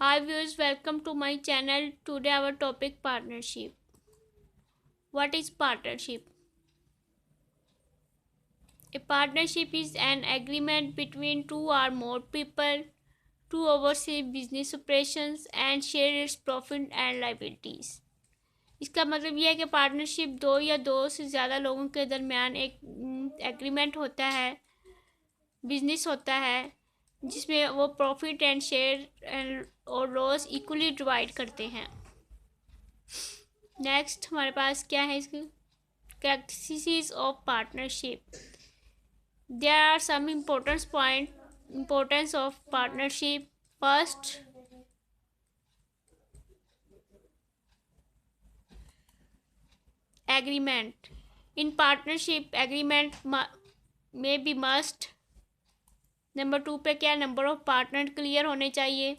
Hi viewers, welcome to my channel. Today our topic partnership. What is partnership? A partnership is an agreement between two or more people to oversee business operations and share its profit and liabilities. इसका मतलब यह है कि partnership दो या दो से ज़्यादा लोगों के दरमियान एक एग्रीमेंट होता है, बिजनेस होता है, जिसमें वो प्रॉफिट एंड शेयर और लॉस इक्वली डिवाइड करते हैं। नेक्स्ट हमारे पास क्या है इसकी characteristics of partnership. There are some importance of partnership. First, agreement. In partnership, agreement may be must. Number 2 पे क्या, नंबर ऑफ पार्टनर क्लियर होने चाहिए।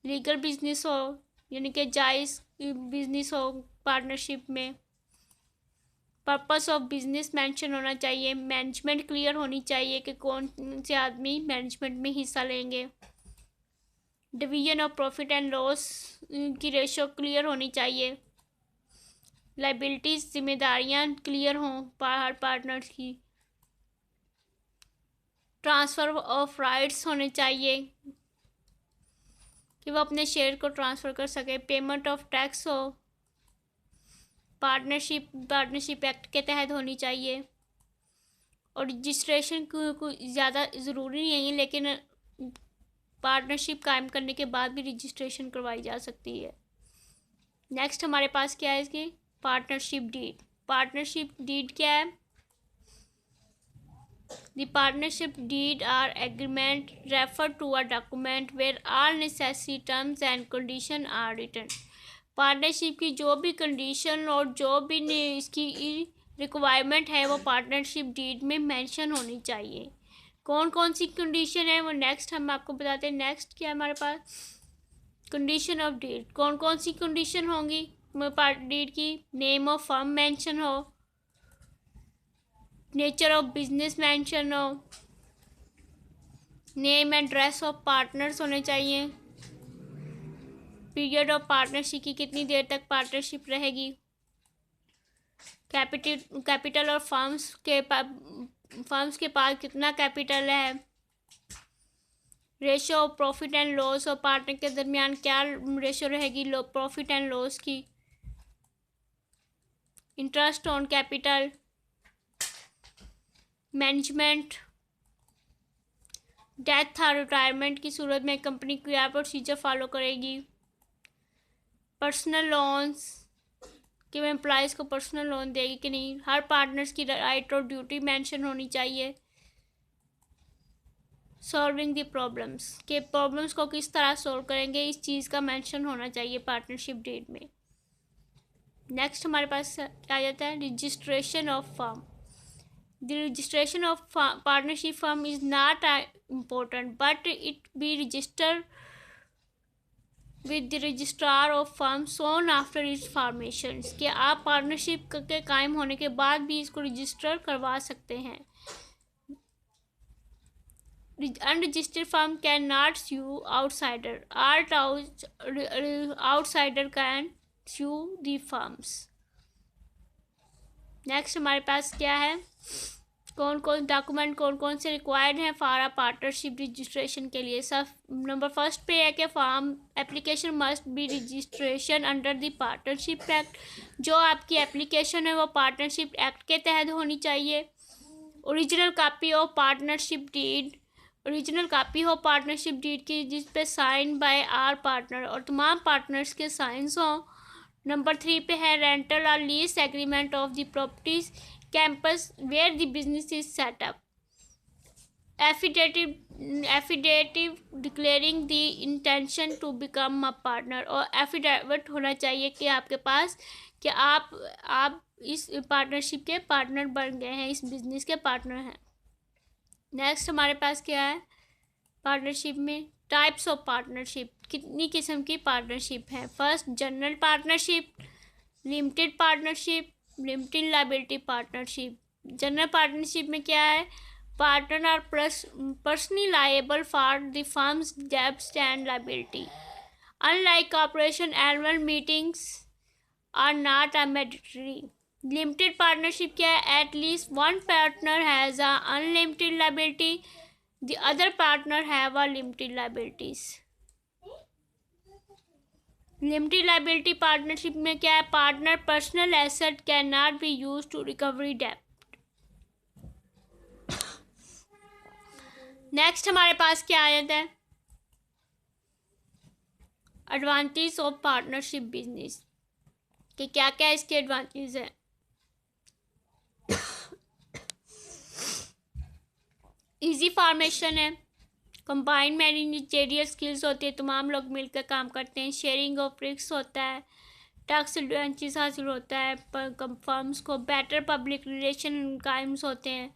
लीगल बिजनेस हो यानी कि जायज़ बिजनेस हो पार्टनरशिप में। पर्पस ऑफ बिजनेस मेंशन होना चाहिए। मैनेजमेंट क्लियर होनी चाहिए कि कौन से आदमी मैनेजमेंट में हिस्सा लेंगे। Division of profit and loss की रेशो क्लियर होनी चाहिए। लाइबिलिटीज जिम्मेदारियां क्लियर हों हर पार्टनर्स की। ट्रांसफ़र ऑफ राइट्स होने चाहिए कि वो अपने शेयर को ट्रांसफ़र कर सके। पेमेंट ऑफ टैक्स हो पार्टनरशिप एक्ट के तहत होनी चाहिए। और रजिस्ट्रेशन को ज़्यादा ज़रूरी नहीं है, लेकिन पार्टनरशिप कायम करने के बाद भी रजिस्ट्रेशन करवाई जा सकती है। नेक्स्ट हमारे पास क्या है इसकी पार्टनरशिप डीड। पार्टनरशिप डीड क्या है? The partnership deed or agreement refer to a document where all necessary terms and conditions are written. Partnership की जो भी कंडीशन और जो भी इसकी रिक्वायरमेंट है वो पार्टनरशिप डीड में मेंशन होनी चाहिए। कौन कौन सी कंडीशन है वो नेक्स्ट हम आपको बताते हैं। नेक्स्ट क्या है हमारे पास कंडीशन ऑफ डीड। कौन कौन सी कंडीशन होंगी डीड की? नेम ऑफ फर्म मेंशन हो, नेचर ऑफ बिजनेस मेंशन हो, name and address of partners होने चाहिए, पीरियड ऑफ पार्टनरशिप की कितनी देर तक पार्टनरशिप रहेगी, कैपिटल और फर्म्स के पास कितना कैपिटल है, ratio of profit and loss और पार्टनर के दरमियान क्या रेशो रहेगी प्रॉफिट एंड लॉस की, interest on capital, management, death और रिटायरमेंट की सूरत में कंपनी क्या प्रोसीजर फॉलो करेगी, पर्सनल लोन्स कि वह एम्प्लॉयज़ को पर्सनल लोन देगी कि नहीं, हर पार्टनर्स की राइट और ड्यूटी मेंशन होनी चाहिए, सॉल्विंग द प्रॉब्लम्स के प्रॉब्लम्स को किस तरह सॉल्व करेंगे इस चीज़ का मेंशन होना चाहिए पार्टनरशिप डीड में। नेक्स्ट हमारे पास क्या जाता है registration of firm. The registration of partnership firm is not important, but it be registered with the registrar of firm soon after its formation। कि आप पार्टनरशिप के कायम होने के बाद भी इसको रजिस्टर करवा सकते हैं। Unregistered firm cannot sue outsider. Outsider can sue the firms। Next हमारे पास क्या है कौन कौन से रिक्वायर्ड हैं फॉर अ पार्टनरशिप रजिस्ट्रेशन के लिए। सब नंबर फर्स्ट पे है कि form application must be registration under the partnership act. जो आपकी एप्लीकेशन है वो पार्टनरशिप एक्ट के तहत होनी चाहिए। Original copy of partnership deed की जिस पे साइन बाय आर पार्टनर और तमाम पार्टनर्स के साइंस हों। नंबर 3 पे है रेंटल और lease agreement of the properties campus where the business is set up. Affidavit declaring the intention to become a partner. और एफिडेविट होना चाहिए कि आपके पास कि आप इस पार्टनरशिप के पार्टनर बन गए हैं, इस बिजनेस के पार्टनर हैं। नेक्स्ट हमारे पास क्या है पार्टनरशिप में टाइप्स ऑफ पार्टनरशिप। कितनी किस्म की पार्टनरशिप है? First general partnership, limited partnership, limited liability partnership. General partnership में क्या है Partners are personally liable for the firm's debts and liability. Unlike corporation, annual meetings are not a mandatory. Limited partnership क्या है? At least one partner has a unlimited liability. The other partner have a limited liabilities. Limited liability partnership में क्या है? Partner personal asset can not be use to recovery डेब्ट. Next हमारे पास क्या आ जाता है? एडवांटेज ऑफ पार्टनरशिप बिजनेस कि क्या क्या इसके एडवांटेज है. इजी फॉर्मेशन है, कंबाइंड मैनेजरियल स्किल्स होती है, तमाम लोग मिलकर काम करते हैं. शेयरिंग ऑफ रिस्क होता है, टैक्स एडवांटेज हासिल होता है फर्म्स को. बेटर पब्लिक रिलेशन कायम्स होते हैं.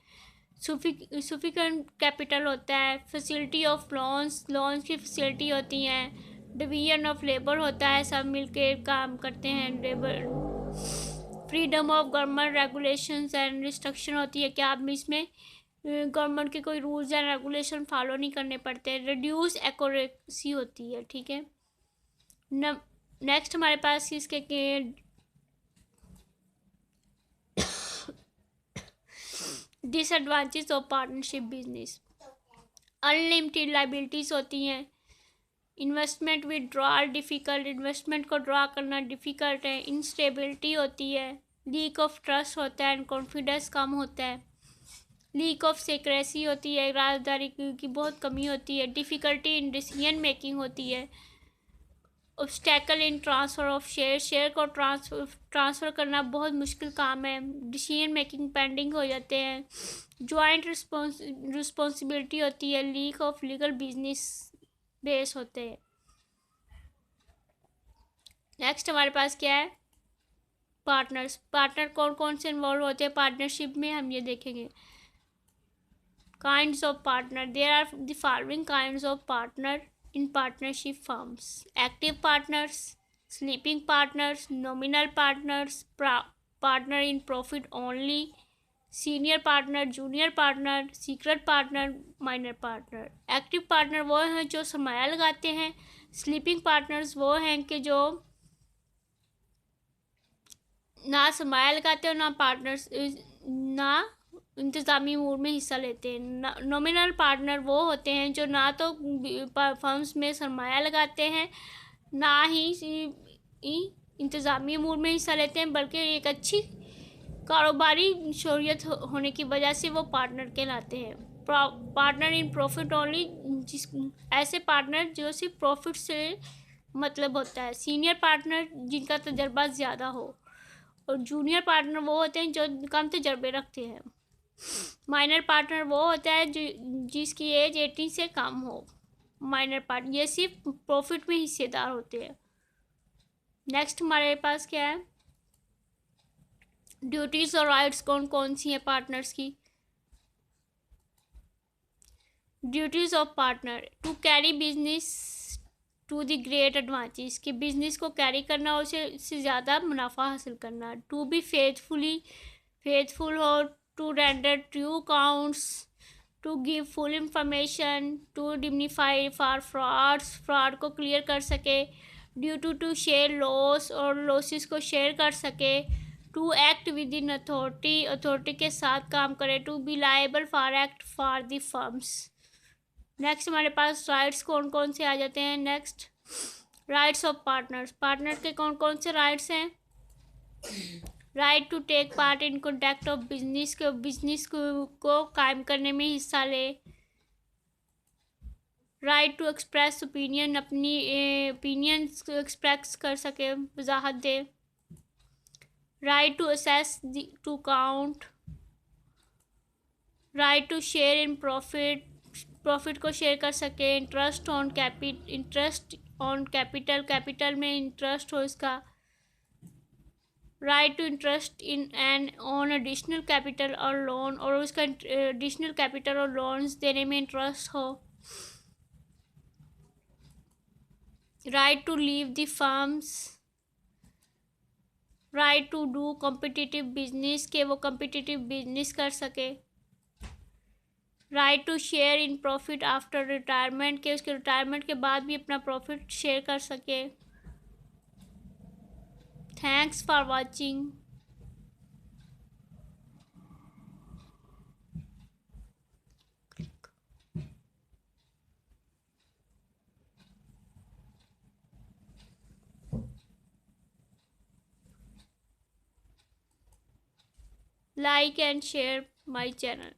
सफिशिएंट कैपिटल होता है. फैसिलिटी ऑफ लोन्स की फैसिलिटी होती हैं. डिवीजन ऑफ लेबर होता है, सब मिलकर काम करते हैं. Labour freedom of government regulations and restriction होती है कि आप इसमें गवर्नमेंट के कोई रूल्स एंड रेगुलेशन फॉलो नहीं करने पड़ते. रिड्यूस एक्यूरेसी होती है. ठीक है. नेक्स्ट हमारे पास इसके disadvantage of partnership business. Unlimited liabilities होती हैं. इन्वेस्टमेंट विड्रॉल डिफ़िकल्ट, इन्वेस्टमेंट को ड्रॉ करना डिफ़िकल्ट है. इंस्टेबिलिटी होती है. लीक ऑफ ट्रस्ट होता है एंड कॉन्फिडेंस कम होता है. लीक ऑफ सीक्रेसी होती है, राजदारी की बहुत कमी होती है. डिफ़िकल्टी इन डिसीजन मेकिंग होती है. Obstacle in transfer of share को ट्रांसफ़र करना बहुत मुश्किल काम है. डिसीजन मेकिंग पेंडिंग हो जाते हैं. जॉइंट रिस्पॉन्सिबिलिटी होती है. Leak of legal business base होते हैं. नेक्स्ट हमारे पास क्या है? पार्टनर कौन कौन से इन्वॉल्व होते हैं पार्टनरशिप में, हम ये देखेंगे. Kinds of partner. There are the following kinds of partner in partnership firms: active partners, sleeping partners, nominal partners, partner in profit only, senior partner, junior partner, secret partner, minor partner. active partner वो हैं जो सरमाया लगाते हैं. sleeping partners वो हैं कि जो ना सरमाया लगाते हैं, ना पार्टनर्स ना इंतज़ामी अमूर में हिस्सा लेते हैं. नॉमिनल पार्टनर वो होते हैं जो ना तो फर्म्स में सरमाया लगाते हैं, ना ही इंतज़ामी अमूर में हिस्सा लेते हैं, बल्कि एक अच्छी कारोबारी शौरियत होने की वजह से वो पार्टनर कहलाते हैं. पार्टनर इन प्रॉफिट ओनली, ऐसे पार्टनर जो सिर्फ प्रॉफिट से मतलब होता है. सीनियर पार्टनर जिनका तजर्बा ज़्यादा हो, और जूनियर पार्टनर वो होते हैं जो कम तजर्बे रखते हैं. माइनर पार्टनर वो होता है जो जिसकी एज 18 से कम हो. माइनर पार्टनर ये सिर्फ प्रॉफिट में हिस्सेदार होते हैं. नेक्स्ट हमारे पास क्या है? ड्यूटीज़ और राइट्स कौन कौन सी हैं पार्टनर्स की. Duties of partner: to carry business to the great advantage, कि बिजनेस को कैरी करना और उससे ज़्यादा मुनाफा हासिल करना. टू बी फेथफुल हो. To render true accounts. To give full information. To indemnify for fraud को क्लियर कर सके. ड्यू टू शेयर लॉस और लॉसेस को शेयर कर सके. To act within authority के साथ काम करे. To be liable for act for the firms. Next हमारे पास राइट्स कौन कौन से आ जाते हैं. Next rights of partners. Partner के कौन कौन से राइट्स हैं? Right to take part in conduct of business को कायम करने में हिस्सा ले. राइट टू एक्सप्रेस ओपिनियन, अपनी ओपिनियंस एक्सप्रेस कर सके, वजाहत दे. Right to access to account. Right to share in profit को शेयर कर सके. इंटरेस्ट ऑन कैपिटल में इंटरेस्ट हो इसका. Right to interest in and on additional capital और लोन, और उसका एडिशनल कैपिटल और लोन्स देने में इंटरेस्ट हो. Right to leave the firms. Right to do competitive business, के वो कॉम्पिटिटिव बिजनेस कर सके. Right to share in profit after retirement, के उसके रिटायरमेंट के बाद भी अपना प्रॉफिट शेयर कर सके। Thanks for watching. Like and share my channel.